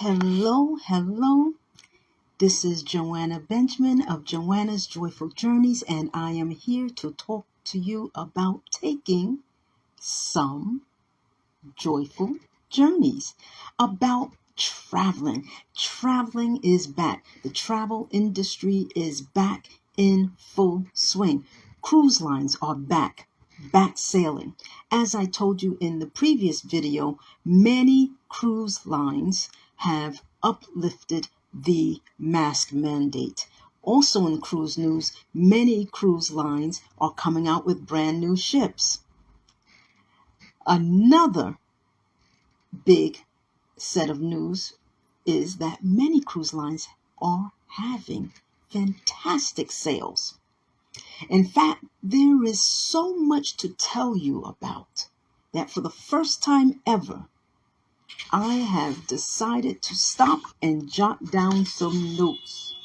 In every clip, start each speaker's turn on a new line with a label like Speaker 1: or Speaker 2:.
Speaker 1: Hello, hello. This is Joanna Benjamin of Joanna's Joyful Journeys, and I am here to talk to you about taking some joyful journeys, about traveling. Traveling is back. The travel industry is back in full swing. Cruise lines are back sailing. As I told you in the previous video, many cruise lines have uplifted the mask mandate. Also in cruise news, many cruise lines are coming out with brand new ships. Another big set of news is that many cruise lines are having fantastic sales. In fact, there is so much to tell you about that for the first time ever, I have decided to stop and jot down some notes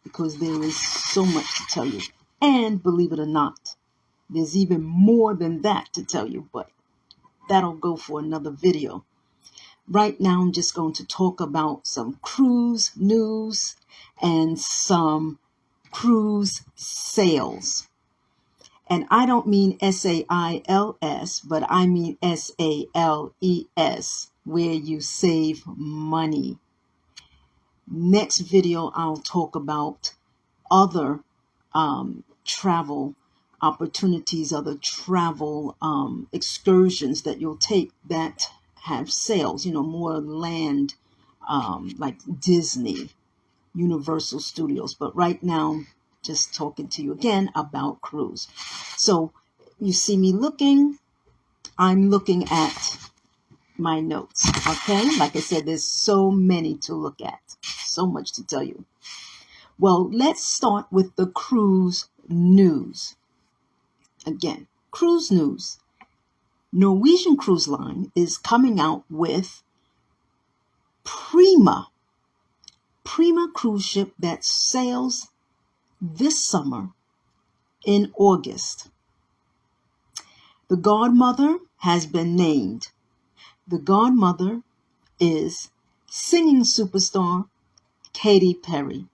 Speaker 1: because there is so much to tell you. And believe it or not, there's even more than that to tell you, but that'll go for another video. Right now, I'm just going to talk about some cruise news and some cruise sales. And I don't mean SAILS, but I mean SALES, where you save money. Next video, I'll talk about other travel opportunities, other travel excursions that you'll take that have sales, more land, like Disney, Universal Studios. But right now, just talking to you again about cruise. So you see me looking, I'm looking at my notes, okay? Like I said, there's so many to look at, so much to tell you. Well, let's start with the cruise news. Again, cruise news. Norwegian Cruise Line is coming out with Prima cruise ship that sails this summer in August. The godmother has been named. The godmother is singing superstar Katy Perry.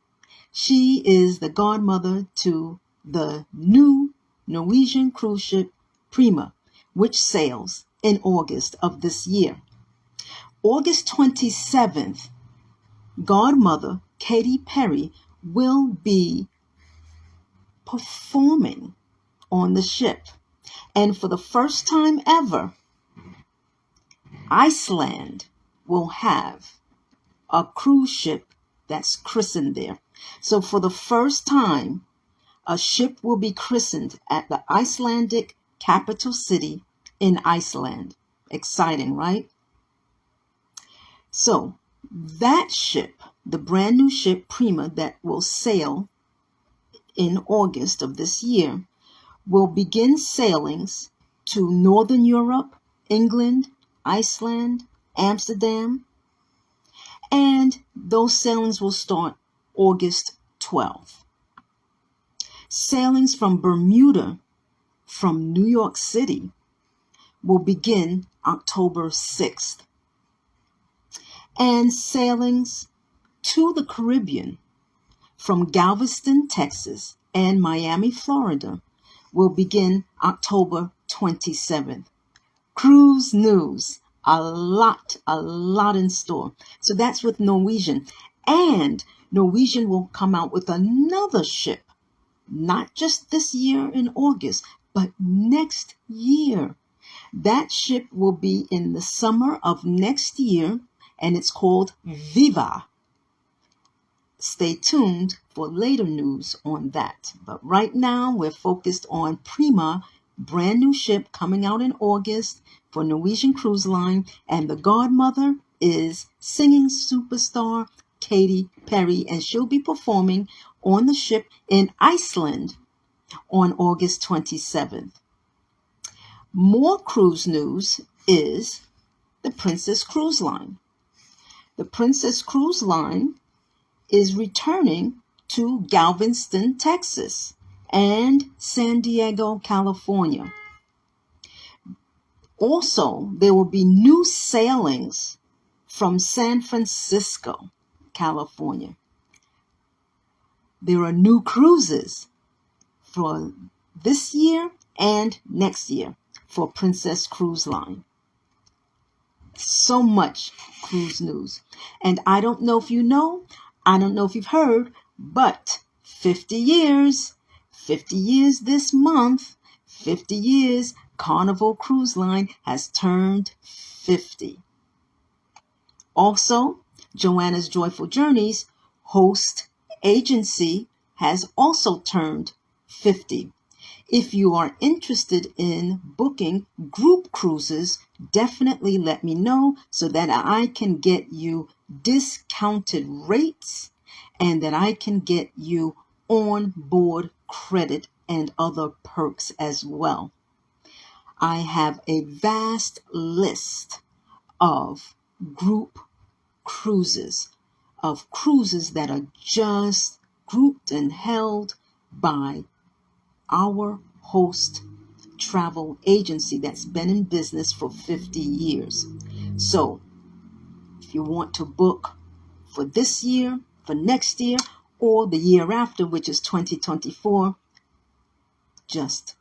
Speaker 1: She is the godmother to the new Norwegian cruise ship Prima, which sails in August of this year. August 27th, godmother Katy Perry will be performing on the ship. And for the first time ever, Iceland will have a cruise ship that's christened there. So for the first time, a ship will be christened at the Icelandic capital city in Iceland. Exciting, right? So that ship, the brand new ship Prima that will sail in August of this year, will begin sailings to Northern Europe, England, Iceland, Amsterdam, and those sailings will start August 12th. Sailings from Bermuda from New York City will begin October 6th. And sailings to the Caribbean from Galveston, Texas, and Miami, Florida, will begin October 27th. Cruise news, a lot in store. So that's with Norwegian. And Norwegian will come out with another ship, not just this year in August, but next year. That ship will be in the summer of next year, and it's called Viva. Stay tuned for later news on that. But right now, we're focused on Prima, brand new ship coming out in August for Norwegian Cruise Line. And the godmother is singing superstar Katy Perry, and she'll be performing on the ship in Iceland on August 27th. More cruise news is the Princess Cruise Line. The Princess Cruise Line is returning to Galveston, Texas, and San Diego, California. Also, there will be new sailings from San Francisco, California. There are new cruises for this year and next year for Princess Cruise Line. So much cruise news. And I don't know if you know, I don't know if you've heard, but 50 years this month, 50 years, Carnival Cruise Line has turned 50. Also, Joanna's Joyful Journeys host agency has also turned 50. If you are interested in booking group cruises, definitely let me know so that I can get you discounted rates and that I can get you on board credit and other perks as well. I have a vast list of group cruises, that are just grouped and held by our host travel agency that's been in business for 50 years. So if you want to book for this year, for next year, or the year after, which is 2024, just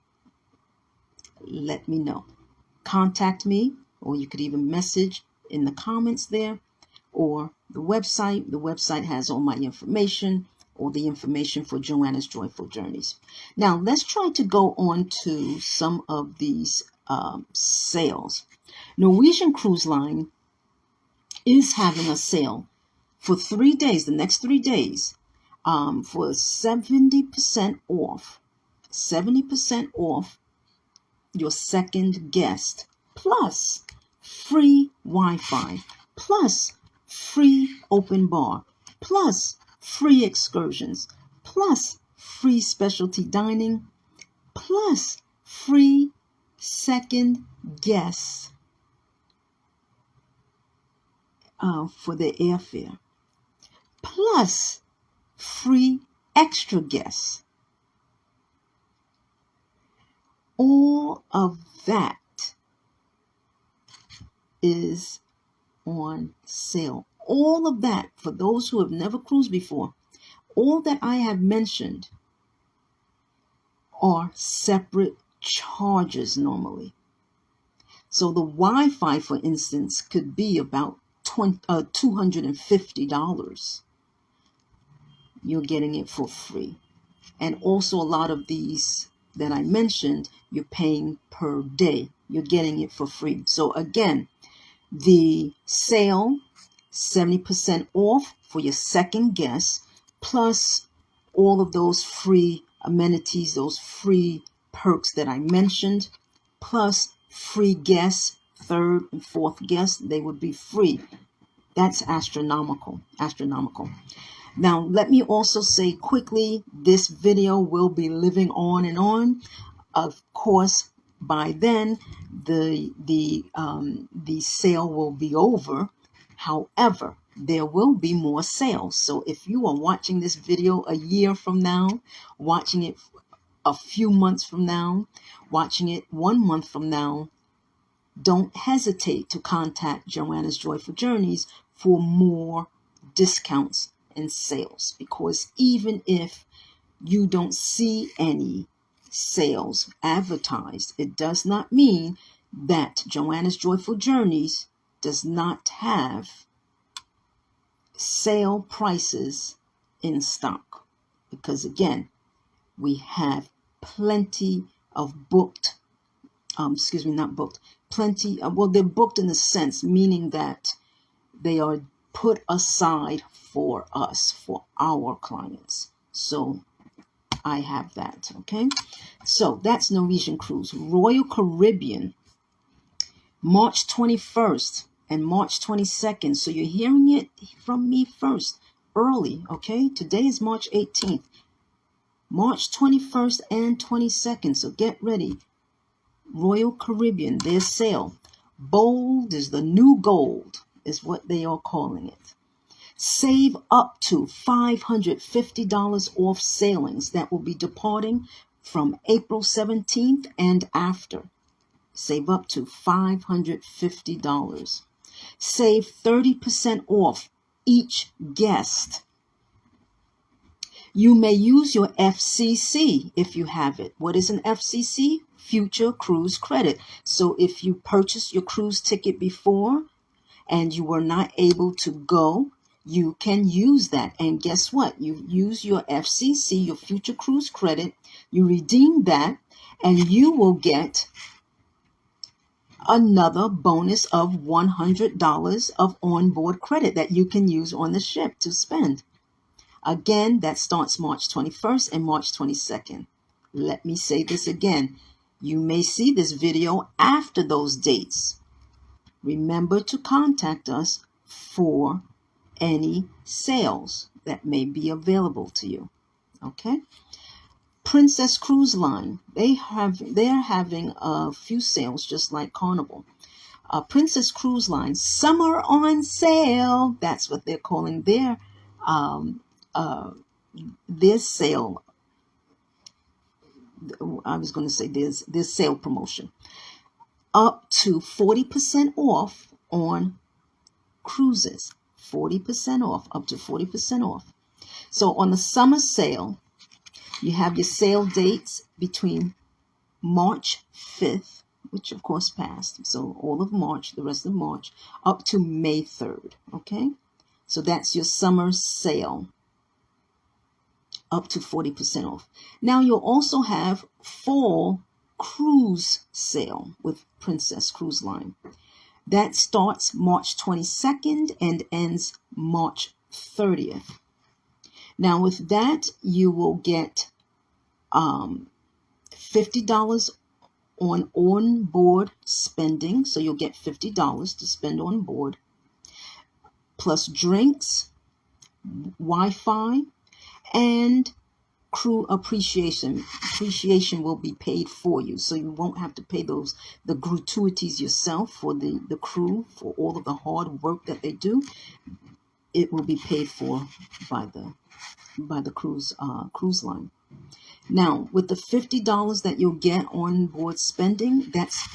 Speaker 1: let me know. Contact me, or you could even message in the comments there, or the website. The website has all my information, or the information for Joanna's Joyful Journeys. Now, let's try to go on to some of these sales. Norwegian Cruise Line is having a sale for 3 days, the next 3 days, for 70% off. 70% off your second guest, plus free Wi-Fi, plus free open bar, plus free excursions, plus free specialty dining, plus free second guests for the airfare, plus free extra guests. All of that is on sale. All of that, for those who have never cruised before, all that I have mentioned are separate charges normally. So the Wi-Fi, for instance, could be about $250. You're getting it for free. And also a lot of these that I mentioned, you're paying per day. You're getting it for free. So again, the sale, 70% off for your second guest, plus all of those free amenities, those free perks that I mentioned, plus free guests, third and fourth guests, they would be free. That's astronomical. Now, let me also say quickly, this video will be living on and on. Of course, by then, the sale will be over. However, there will be more sales. So if you are watching this video a year from now, watching it a few months from now, watching it 1 month from now, don't hesitate to contact Joanna's Joyful Journeys for more discounts and sales, because even if you don't see any sales advertised, it does not mean that Joanna's Joyful Journeys does not have sale prices in stock, because again, we have plenty of booked, they're booked in a sense, meaning that they are put aside for us, for our clients. So I have that, okay? So that's Norwegian Cruise. Royal Caribbean, March 21st and March 22nd. So you're hearing it from me first, early, okay? Today is March 18th. March 21st and 22nd. So get ready. Royal Caribbean, their sale. Bold is the new gold, is what they are calling it. Save up to $550 off sailings that will be departing from April 17th and after. Save up to $550. Save 30% off each guest. You may use your FCC if you have it. What is an FCC? Future Cruise Credit. So if you purchased your cruise ticket before and you were not able to go, you can use that. And guess what? You use your FCC, your Future Cruise Credit, you redeem that, and you will get another bonus of $100 of onboard credit that you can use on the ship to spend. Again, that starts March 21st and March 22nd. Let me say this again. You may see this video after those dates. Remember to contact us for any sales that may be available to you. Okay? Princess Cruise Line, they are having a few sales just like Carnival. Princess Cruise Line, summer on sale. That's what they're calling their sale. I was going to say their sale promotion. Up to 40% off on cruises. 40% off, up to 40% off. So on the summer sale, you have your sale dates between March 5th, which of course passed. So all of March, the rest of March, up to May 3rd. Okay? So that's your summer sale, up to 40% off. Now you'll also have fall cruise sale with Princess Cruise Line. That starts March 22nd and ends March 30th. Now with that, you will get $50 on onboard spending. So you'll get $50 to spend on board, plus drinks, Wi-Fi, and crew appreciation. Appreciation will be paid for you, so you won't have to pay the gratuities yourself for the crew for all of the hard work that they do. It will be paid for by the cruise line. Now, with the $50 that you'll get on board spending, that's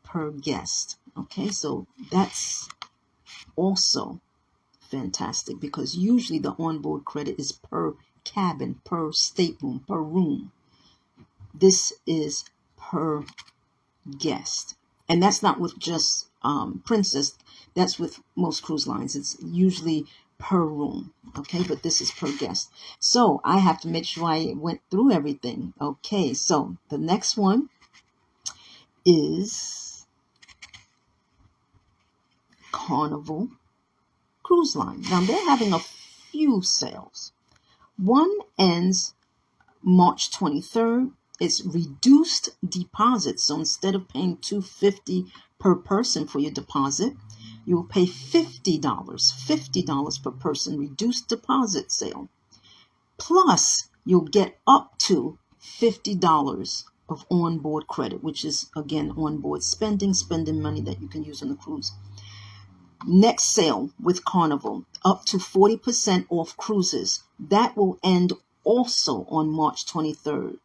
Speaker 1: per guest. Okay, so that's also fantastic because usually the onboard credit is per cabin, per stateroom, per room. This is per guest. And that's not with just Princess. That's with most cruise lines. It's usually per room. Okay, but this is per guest. So I have to make sure I went through everything. Okay, so the next one is Carnival Cruise Line. Now they're having a few sales. One ends March 23rd. It's reduced deposit. So instead of paying $250 per person for your deposit, you will pay $50 per person, reduced deposit sale. Plus, you'll get up to $50 of onboard credit, which is, again, onboard spending money that you can use on the cruise. Next sale with Carnival, up to 40% off cruises. That will end also on March 23rd.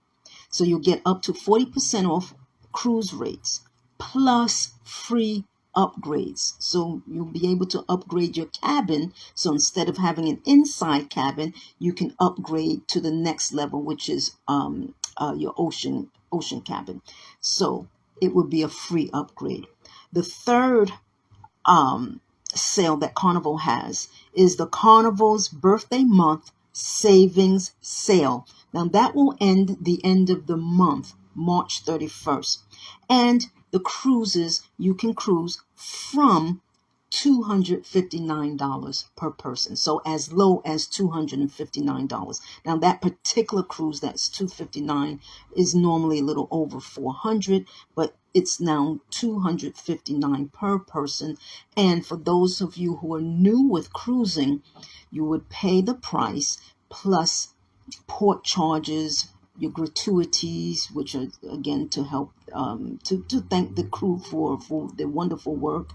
Speaker 1: So you'll get up to 40% off cruise rates, plus free upgrades. So you'll be able to upgrade your cabin. So instead of having an inside cabin, you can upgrade to the next level, which is your ocean cabin. So it would be a free upgrade. The third sale that Carnival has is the Carnival's birthday month savings sale. Now that will end the end of the month, March 31st. And the cruises, you can cruise from $259 per person. So as low as $259. Now that particular cruise that's $259 is normally a little over $400, but it's now $259 per person. And for those of you who are new with cruising, you would pay the price plus port charges, your gratuities, which are again to help to thank the crew for their wonderful work.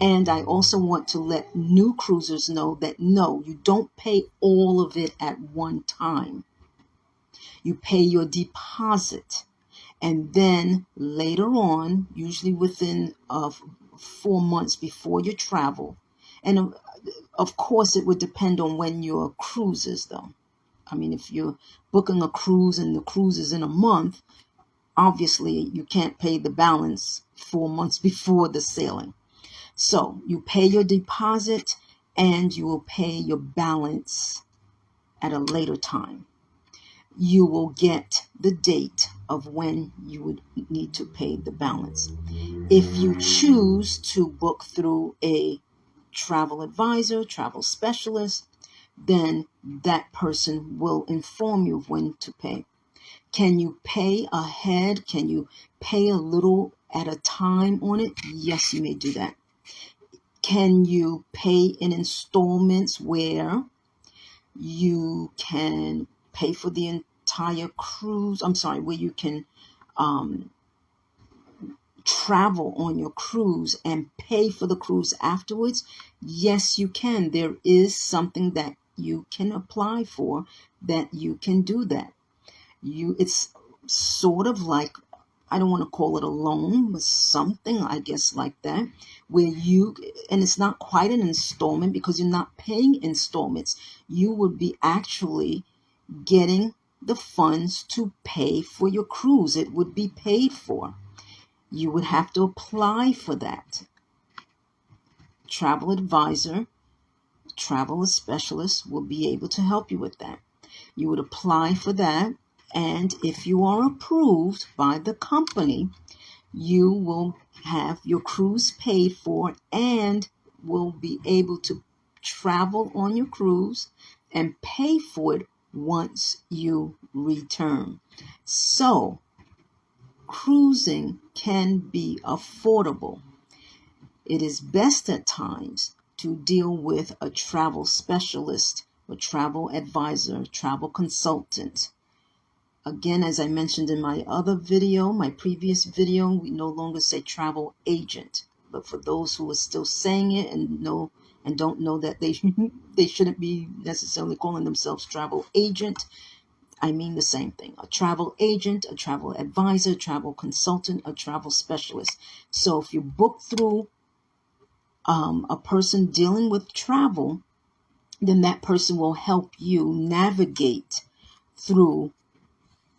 Speaker 1: And I also want to let new cruisers know that no, you don't pay all of it at one time. You pay your deposit, and then later on, usually within 4 months before you travel. And of course, it would depend on when your cruise is, though. I mean, if you're booking a cruise and the cruise is in a month, obviously you can't pay the balance 4 months before the sailing. So you pay your deposit and you will pay your balance at a later time. You will get the date of when you would need to pay the balance. If you choose to book through a travel advisor, travel specialist, then that person will inform you of when to pay. Can you pay ahead? Can you pay a little at a time on it? Yes, you may do that. Can you pay in installments where you can pay for the entire cruise? I'm sorry, where you can travel on your cruise and pay for the cruise afterwards? Yes, you can. There is something that you can apply for that you can do that. It's sort of like, I don't want to call it a loan, but something, I guess, like that, where and it's not quite an installment because you're not paying installments. You would be actually getting the funds to pay for your cruise. It would be paid for. You would have to apply for that. Travel advisor, travel specialist will be able to help you with that. You would apply for that. And if you are approved by the company, you will have your cruise paid for and will be able to travel on your cruise and pay for it once you return. So, cruising can be affordable. It is best at times to deal with a travel specialist, a travel advisor, travel consultant. Again, as I mentioned in my other video, my previous video, we no longer say travel agent. But for those who are still saying it and don't know that they shouldn't be necessarily calling themselves travel agent, I mean the same thing. A travel agent, a travel advisor, travel consultant, a travel specialist. So if you book through a person dealing with travel, then that person will help you navigate through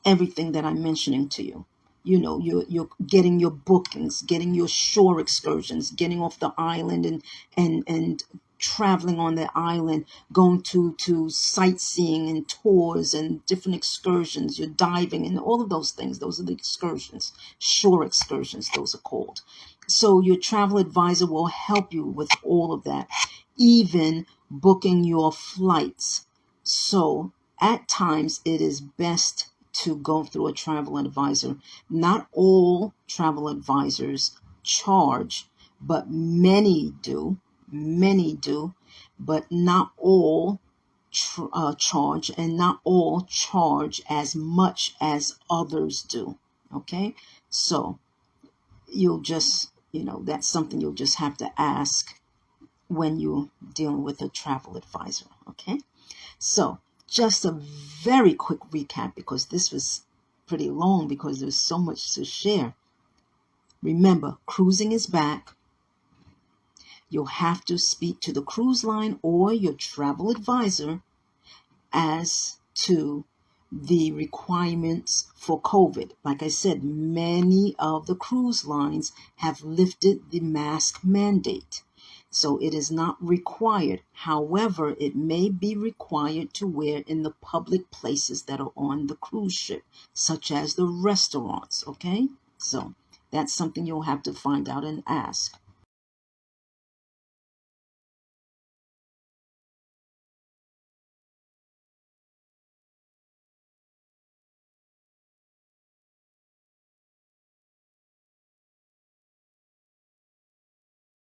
Speaker 1: everything that I'm mentioning to you. You know, you're getting your bookings, getting your shore excursions, getting off the island and traveling on the island, going to sightseeing and tours and different excursions. You're diving and all of those things. Those are the excursions, shore excursions, those are called. So your travel advisor will help you with all of that, even booking your flights. So at times it is best to go through a travel advisor. Not all travel advisors charge, but many do, but not all charge, and not all charge as much as others do. Okay, so you'll just, that's something you'll just have to ask when you're dealing with a travel advisor. Okay, so just a very quick recap, because this was pretty long because there's so much to share. Remember, cruising is back. You'll have to speak to the cruise line or your travel advisor as to the requirements for COVID. Like I said, many of the cruise lines have lifted the mask mandate. So it is not required. However, it may be required to wear in the public places that are on the cruise ship, such as the restaurants, okay? So that's something you'll have to find out and ask.